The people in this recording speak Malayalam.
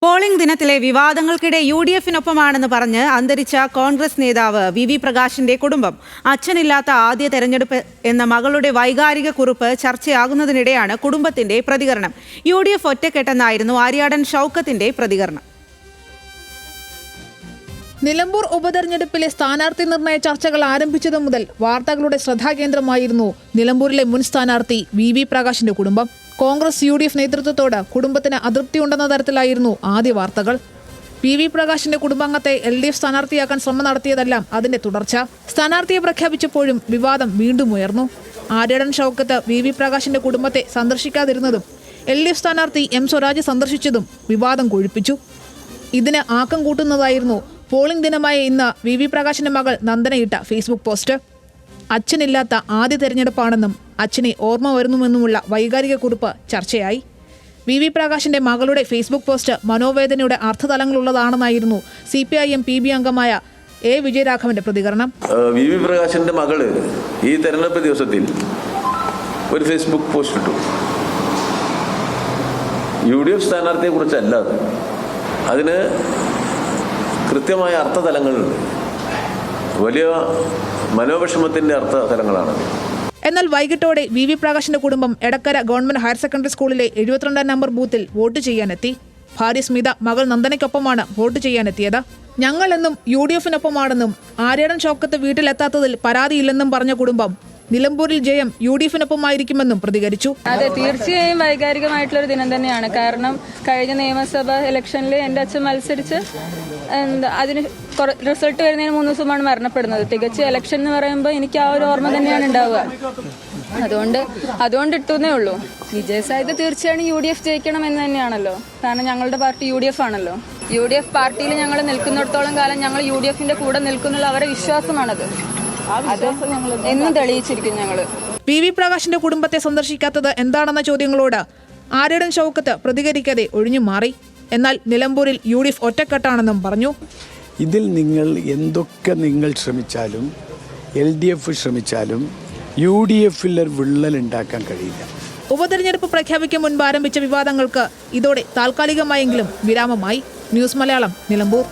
പോളിംഗ് ദിനത്തിലെ വിവാദങ്ങൾക്കിടെ UDF-നൊപ്പമാണെന്ന് പറഞ്ഞ് അന്തരിച്ച കോൺഗ്രസ് നേതാവ് VV പ്രകാശിന്റെ കുടുംബം അച്ഛനില്ലാത്ത ആദ്യ തെരഞ്ഞെടുപ്പ് എന്ന മകളുടെ വൈകാരിക കുറിപ്പ് ചർച്ചയാകുന്നതിനിടെയാണ് കുടുംബത്തിന്റെ പ്രതികരണം. UDF ഒറ്റക്കെട്ടെന്നായിരുന്നു ആര്യാടൻ ഷൗക്കത്തിന്റെ പ്രതികരണം. നിലമ്പൂർ ഉപതെരഞ്ഞെടുപ്പിലെ സ്ഥാനാർത്ഥി നിർണയ ചർച്ചകൾ ആരംഭിച്ചതു മുതൽ വാർത്തകളുടെ ശ്രദ്ധാകേന്ദ്രമായിരുന്നു നിലമ്പൂരിലെ മുൻ സ്ഥാനാർത്ഥി VV പ്രകാശിന്റെ കുടുംബം. കോൺഗ്രസ് UDF നേതൃത്വത്തോട് കുടുംബത്തിന് അതൃപ്തിയുണ്ടെന്ന തരത്തിലായിരുന്നു ആദ്യ വാർത്തകൾ. VV പ്രകാശിന്റെ കുടുംബാംഗത്തെ LDF സ്ഥാനാർത്ഥിയാക്കാൻ ശ്രമം നടത്തിയതെല്ലാം അതിന്റെ തുടർച്ച. സ്ഥാനാർത്ഥിയെ പ്രഖ്യാപിച്ചപ്പോഴും വിവാദം വീണ്ടും ഉയർന്നു. ആര്യാടൻ ഷൗക്കത്ത് VV പ്രകാശിന്റെ കുടുംബത്തെ സന്ദർശിക്കാതിരുന്നതും LDF സ്ഥാനാർത്ഥി M സ്വരാജ് സന്ദർശിച്ചതും വിവാദം കൊഴുപ്പിച്ചു. ഇതിന് ആക്കം കൂട്ടുന്നതായിരുന്നു പോളിംഗ് ദിനമായ ഇന്ന് VV പ്രകാശിന്റെ മകൾ നന്ദനയിട്ട ഫേസ്ബുക്ക് പോസ്റ്റ്. അച്ഛനില്ലാത്ത ആദ്യ തെരഞ്ഞെടുപ്പാണെന്നും അച്ഛനെ ഓർമ്മ വരുന്നുവെന്നുമുള്ള വൈകാരിക കുറിപ്പ് ചർച്ചയായി. VV പ്രകാശിന്റെ മകളുടെ ഫേസ്ബുക്ക് പോസ്റ്റ് മനോവേദനയുടെ അർത്ഥതലങ്ങളുള്ളതാണെന്നായിരുന്നു CPIM PB അംഗമായ A വിജയരാഘവന്റെ പ്രതികരണം. VV പ്രകാശിന്റെ മകള് ഈ തെരഞ്ഞെടുപ്പ് ദിവസത്തിൽ ഒരു ഫേസ്ബുക്ക് പോസ്റ്റ് ഇട്ടു. UDF സ്ഥാനാർത്ഥിയെ കുറിച്ചല്ല, അതിന് കൃത്യമായ അർത്ഥതലങ്ങളുണ്ട്. വലിയ മനോവിഷമത്തിന്റെ അർത്ഥതലങ്ങളാണ്. എന്നാൽ വൈകിട്ടോടെ VV പ്രകാശിന്റെ കുടുംബം എടക്കര ഗവൺമെന്റ് ഹയർ സെക്കൻഡറി സ്കൂളിലെ 72 നമ്പർ ബൂത്തിൽ വോട്ട് ചെയ്യാനെത്തി. ഭാര്യ സ്മിത മകൾ നന്ദനയ്ക്കൊപ്പമാണ് വോട്ട് ചെയ്യാനെത്തിയത്. ഞങ്ങൾ എന്നും UDF-നൊപ്പമാണെന്നും ആര്യാടൻ ഷൗക്കത്ത് വീട്ടിലെത്താത്തതിൽ പരാതിയില്ലെന്നും പറഞ്ഞ കുടുംബം നിലമ്പൂരിൽ ജയം UDF-നൊപ്പമായിരിക്കുമെന്നും പ്രതികരിച്ചു. അതെ, തീർച്ചയായും വൈകാരികമായിട്ടുള്ളൊരു ദിനം തന്നെയാണ്. കാരണം കഴിഞ്ഞ നിയമസഭ ഇലക്ഷനിൽ എൻ്റെ അച്ഛൻ മത്സരിച്ച് അതിന് റിസൾട്ട് വരുന്നതിന് 3 ദിവസമാണ് മരണപ്പെടുന്നത്. തികച്ച ഇലക്ഷൻ എന്ന് പറയുമ്പോൾ എനിക്ക് ആ ഒരു ഓർമ്മ തന്നെയാണ് ഉണ്ടാവുക. അതുകൊണ്ട് ഇട്ടുന്നേ ഉള്ളൂ. വിജയസാധ്യത തീർച്ചയായും UDF ജയിക്കണം എന്ന് തന്നെയാണല്ലോ. കാരണം ഞങ്ങളുടെ പാർട്ടി UDF ആണല്ലോ. UDF പാർട്ടിയിൽ ഞങ്ങൾ നിൽക്കുന്നിടത്തോളം കാലം ഞങ്ങൾ UDF-ന്റെ കൂടെ നിൽക്കുന്നുള്ള അവരുടെ വിശ്വാസമാണത്. എന്നും തെളിയിച്ചിരിക്കും ഞങ്ങൾ. VV പ്രകാശിന്റെ കുടുംബത്തെ സന്ദർശിക്കാത്തത് എന്താണെന്ന ചോദ്യങ്ങളോട് ആര്യാടൻ ഷൗക്കത്ത് പ്രതികരിക്കാതെ ഒഴിഞ്ഞു മാറി. എന്നാൽ നിലമ്പൂരിൽ UDF ഒറ്റക്കെട്ടാണെന്നും പറഞ്ഞു. ഇതിൽ നിങ്ങൾ എന്തൊക്കെ ശ്രമിച്ചാലും LDF ശ്രമിച്ചാലും UDF-ൽ ഒരു വിള്ളൽ ഉണ്ടാക്കാൻ കഴിയില്ല. ഉപതെരഞ്ഞെടുപ്പ് പ്രഖ്യാപിക്കും മുൻപ് ആരംഭിച്ച വിവാദങ്ങൾക്ക് ഇതോടെ താൽക്കാലികമായെങ്കിലും വിരാമമായി. ന്യൂസ് മലയാളം, നിലമ്പൂർ.